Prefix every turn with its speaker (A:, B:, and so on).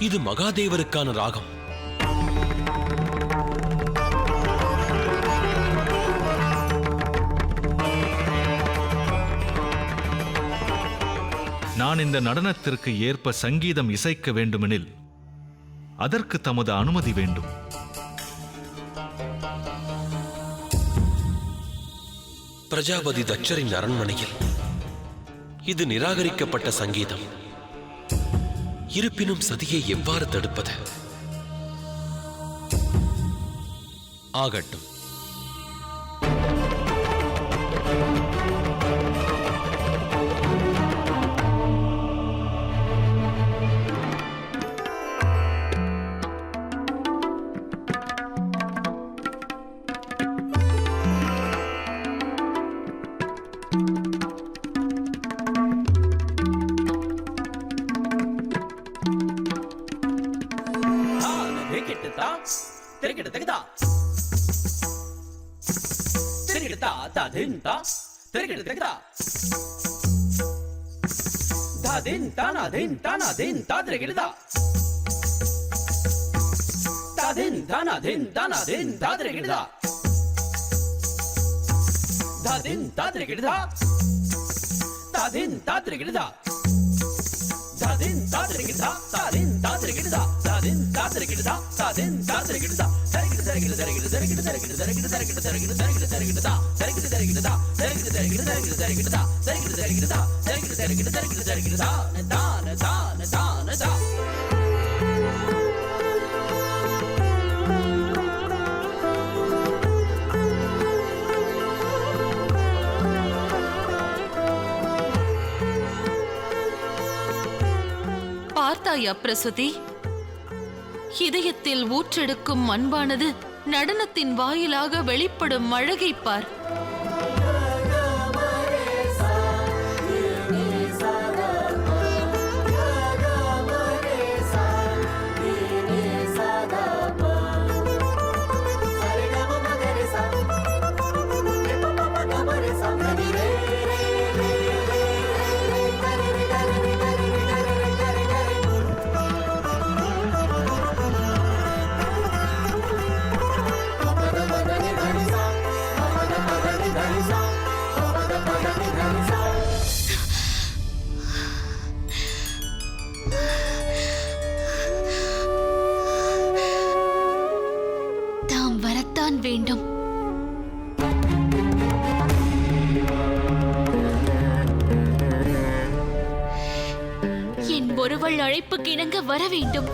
A: இது மகாதேவருக்கான ராகம்.
B: நான் இந்த நடனத்திற்கு ஏற்ப சங்கீதம் இசைக்க வேண்டுமெனில் அதற்கு தமது அனுமதி வேண்டும்.
A: பிரஜாபதி தட்சரின் அரண்மனையில் இது நிராகரிக்கப்பட்ட சங்கீதம். இருப்பினும் சதியை எவ்வாறு தடுப்பது? ஆகட்டும்.
C: பார்த்தாயா பிரசுதி? இதயத்தில் ஊற்றெடுக்கும் அன்பானது நடனத்தின் வாயிலாக வெளிப்படும் அழகை பார். தாம் வரத்தான் வேண்டும். என் ஒருவள் அழைப்புக்கு இணங்க வர வேண்டும்.